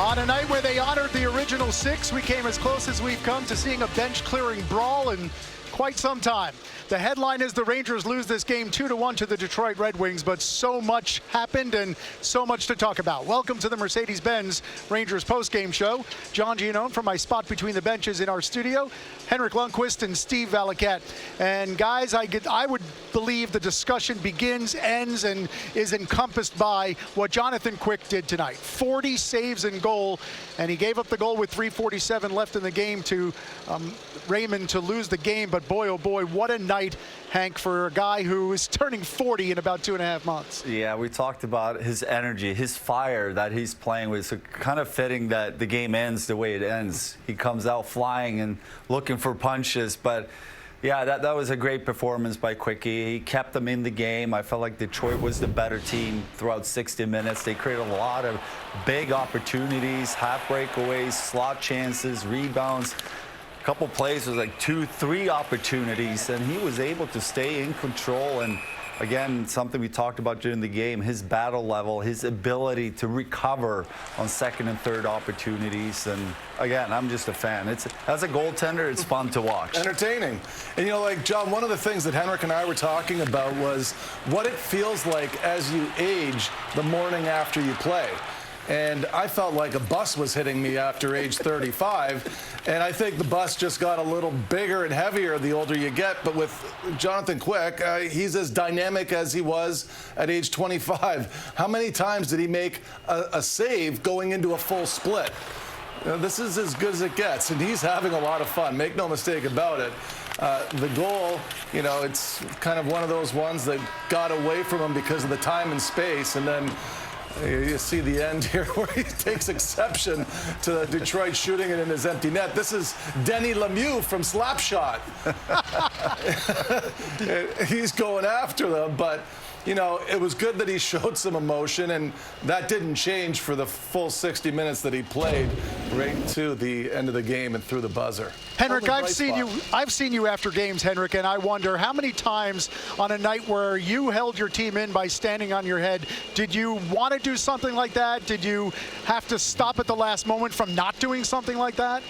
On a night where they honored the original six, we came as close as we've come to seeing a bench-clearing brawl in quite some time. The headline is the Rangers lose this game 2-1 to the Detroit Red Wings, but so much happened and so much to talk about. Welcome to the Mercedes-Benz Rangers postgame show. John Giannone from my spot between the benches in our studio, Henrik Lundqvist and Steve Valiquette. And guys, I would believe the discussion begins, ends, and is encompassed by what Jonathan Quick did tonight. 40 saves in goal, and he gave up the goal with 3:47 left in the game to Raymond to lose the game. But boy, oh boy, what a night, Hank, for a guy who is turning 40 in about 2.5 months. Yeah, we talked about his energy, his fire that he's playing with. So kind of fitting that the game ends the way it ends. He comes out flying and looking for punches. But yeah, that was a great performance by Quickie. He kept them in the game. I felt like Detroit was the better team throughout 60 minutes. They created a lot of big opportunities, half breakaways, slot chances, rebounds. A couple plays was like 2-3 opportunities, and he was able to stay in control. And again, something we talked about during the game, his battle level, his ability to recover on second and third opportunities. And again, I'm just a fan. As a goaltender, it's fun to watch. Entertaining. And you know, like, John, one of the things that Henrik and I were talking about was what it feels like as you age the morning after you play. And I felt like a bus was hitting me after age 35. And I think the bus just got a little bigger and heavier the older you get. But with Jonathan Quick, he's as dynamic as he was at age 25. How many times did he make a save going into a full split? You know, this is as good as it gets, and he's having a lot of fun. Make no mistake about it. The goal, you know, it's kind of one of those ones that got away from him because of the time and space, and then you see the end here where he takes exception to Detroit shooting it in his empty net. This is Denny Lemieux from Slapshot. He's going after them, but you know, it was good that he showed some emotion, and that didn't change for the full 60 minutes that he played right to the end of the game and through the buzzer. Henrik, I've seen you after games, Henrik, and I wonder how many times on a night where you held your team in by standing on your head, did you want to do something like that? Did you have to stop at the last moment from not doing something like that?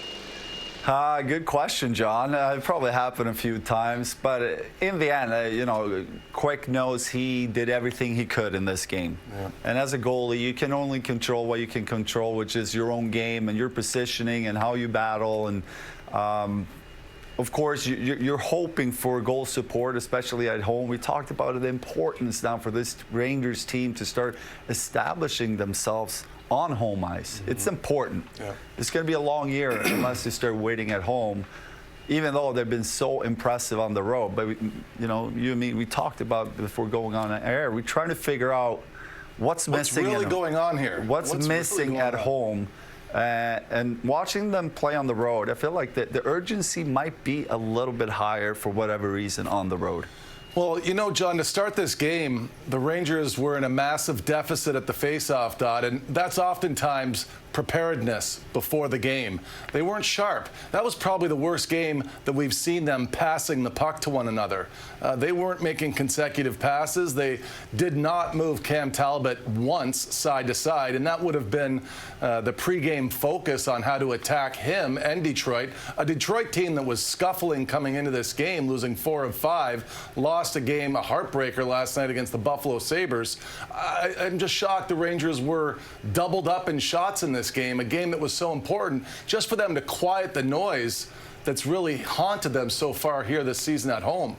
Good question, John. It probably happened a few times, but in the end, you know, Quick knows he did everything he could in this game. Yeah. And as a goalie, you can only control what you can control, which is your own game and your positioning and how you battle. And of course, you're hoping for goal support, especially at home. We talked about the importance now for this Rangers team to start establishing themselves on home ice. It's important. Yeah. It's going to be a long year unless they start waiting at home, even though they've been so impressive on the road. But, you know, you and me, we talked about before going on air, we're trying to figure out what's missing. What's really going on here? What's missing at home? And watching them play on the road, I feel like the urgency might be a little bit higher for whatever reason on the road. Well, you know, John, to start this game, the Rangers were in a massive deficit at the faceoff dot, and that's oftentimes preparedness before the game. They weren't sharp. That was probably the worst game that we've seen them passing the puck to one another. They weren't making consecutive passes. They did not move Cam Talbot once side to side, and that would have been the pregame focus on how to attack him and Detroit. A Detroit team that was scuffling coming into this game, losing 4 of 5, lost a game, a heartbreaker last night against the Buffalo Sabres. I'm just shocked the Rangers were doubled up in shots in this game, a game that was so important, just for them to quiet the noise that's really haunted them so far here this season at home.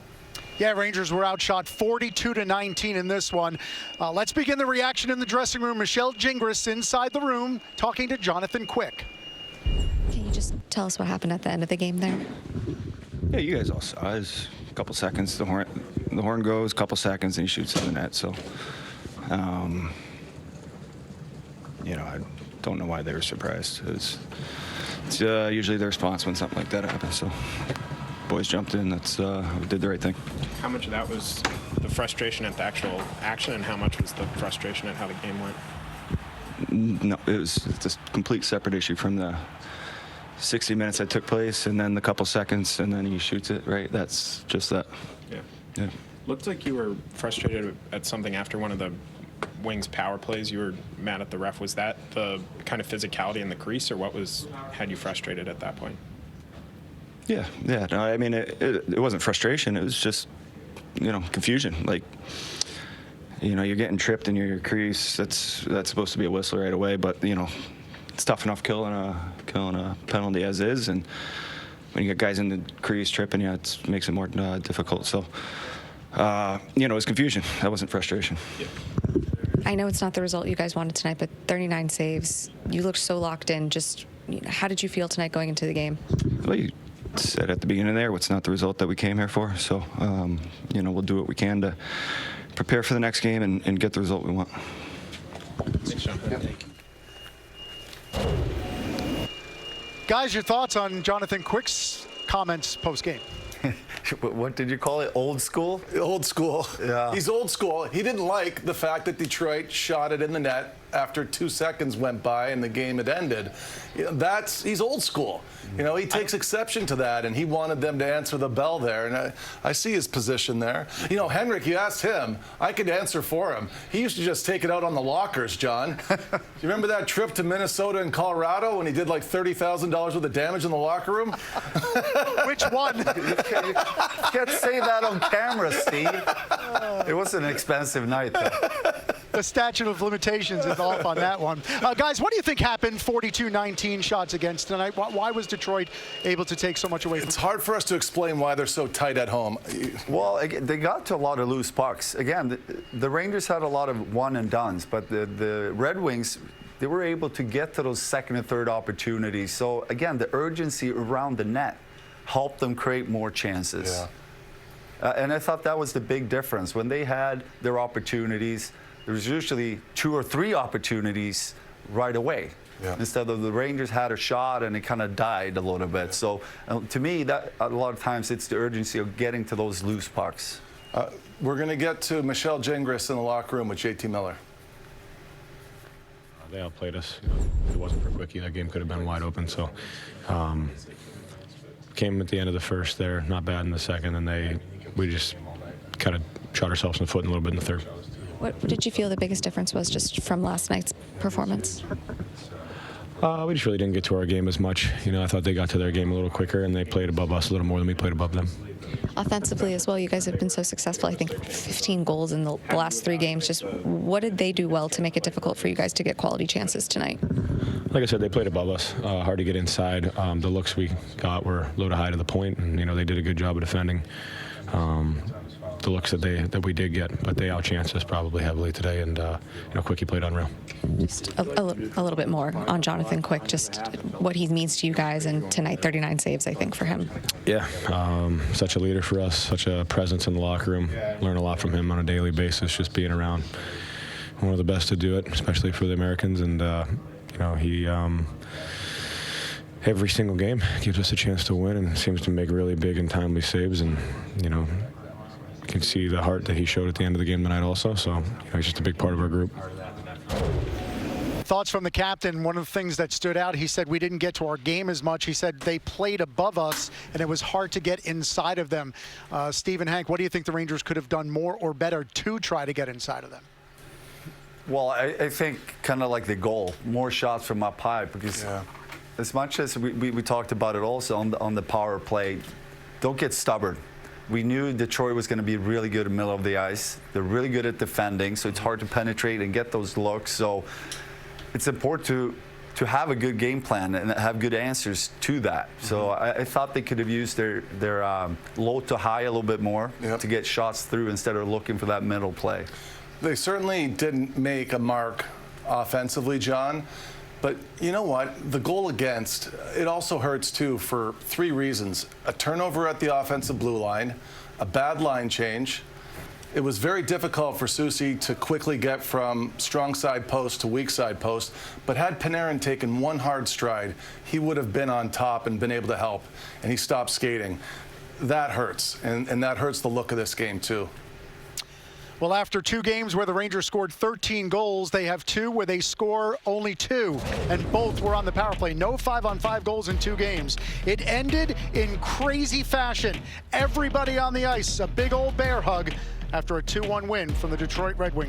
Yeah, Rangers were outshot 42-19 in this one. Let's begin the reaction in the dressing room. Michelle Gingras inside the room talking to Jonathan Quick. Can you just tell us what happened at the end of the game there? Yeah, you guys all saw it. A couple seconds, the horn goes, a couple seconds, and he shoots in the net. So, you know, I don't know why they were surprised. It's usually their response when something like that happens. So, boys jumped in. We did the right thing. How much of that was the frustration at the actual action, and how much was the frustration at how the game went? No, it's a complete separate issue from the 60 minutes that took place, and then the couple seconds, and then he shoots it, right? That's just that. Yeah. Yeah. Looked like you were frustrated at something after one of the Wings power plays, you were mad at the ref. Was that the kind of physicality in the crease, or what had you frustrated at that point? Yeah. No, I mean, it wasn't frustration. It was just, confusion. Like, you're getting tripped in your crease. That's supposed to be a whistle right away. But it's tough enough killing a penalty as is, and when you get guys in the crease tripping you, it makes it more difficult. So, it was confusion. That wasn't frustration. Yeah. I know it's not the result you guys wanted tonight, but 39 saves. You looked so locked in. Just how did you feel tonight going into the game? Well, you said at the beginning there, it's not the result that we came here for. So, we'll do what we can to prepare for the next game and get the result we want. Thanks, John. Yep. Thank you. Guys, your thoughts on Jonathan Quick's comments post-game? What did you call it? Old school? Old school. Yeah. He's old school. He didn't like the fact that Detroit shot it in the net after 2 seconds went by and the game had ended. He's old school. He takes exception to that, and he wanted them to answer the bell there. And I see his position there. Henrik, you asked him. I could answer for him. He used to just take it out on the lockers, John. You remember that trip to Minnesota and Colorado when he did like $30,000 worth of damage in the locker room? Which one? You can't say that on camera, Steve. It was an expensive night, though. The statute of limitations is off on that one. Guys, what do you think happened 42-19 shots against tonight? Why was Detroit able to take so much away from It's hard for us to explain why they're so tight at home. Well, they got to a lot of loose pucks. Again, the Rangers had a lot of one-and-dones, but the Red Wings, they were able to get to those second and third opportunities. So, again, the urgency around the net helped them create more chances. Yeah. And I thought that was the big difference. When they had their opportunities, there was usually 2 or 3 opportunities right away. Yeah. Instead of the Rangers had a shot and it kind of died a little bit. So to me, that a lot of times it's the urgency of getting to those loose pucks. We're going to get to Michelle Gingras in the locker room with JT Miller. They outplayed us. If it wasn't for Quickie, that game could have been wide open. So came at the end of the first there, not bad in the second, and we just kind of shot ourselves in the foot a little bit in the third. What did you feel the biggest difference was just from last night's performance? We just really didn't get to our game as much. I thought they got to their game a little quicker, and they played above us a little more than we played above them. Offensively as well, you guys have been so successful. I think 15 goals in the last 3 games. Just what did they do well to make it difficult for you guys to get quality chances tonight? Like I said, they played above us. Hard to get inside. The looks we got were low to high to the point, and they did a good job of defending the looks that we did get, but they outchanced us probably heavily today, and Quickie played unreal. Just a little bit more on Jonathan Quick, just what he means to you guys, and tonight 39 saves, I think, for him. Yeah, such a leader for us, such a presence in the locker room. Learn a lot from him on a daily basis, just being around. One of the best to do it, especially for the Americans, and he every single game gives us a chance to win, and seems to make really big and timely saves, and you can see the heart that he showed at the end of the game tonight also. So he's just a big part of our group. Thoughts from the captain. One of the things that stood out, he said we didn't get to our game as much. He said they played above us and it was hard to get inside of them. Steve and Hank, what do you think the Rangers could have done more or better to try to get inside of them? Well, I think kind of like the goal, more shots from up high, because as much as we talked about it also on the power play, don't get stubborn. We knew Detroit was going to be really good in the middle of the ice. They're really good at defending, so it's hard to penetrate and get those looks. So it's important to have a good game plan and have good answers to that. So I thought they could have used their low to high a little bit more to get shots through instead of looking for that middle play. They certainly didn't make a mark offensively, John. But you know what? The goal against, it also hurts too for 3 reasons. A turnover at the offensive blue line, a bad line change. It was very difficult for Soucy to quickly get from strong side post to weak side post. But had Panarin taken one hard stride, he would have been on top and been able to help. And he stopped skating. That hurts, and that hurts the look of this game too. Well, after 2 games where the Rangers scored 13 goals, they have 2 where they score only 2, and both were on the power play. No 5-on-5 goals in 2 games. It ended in crazy fashion. Everybody on the ice, a big old bear hug after a 2-1 win from the Detroit Red Wings.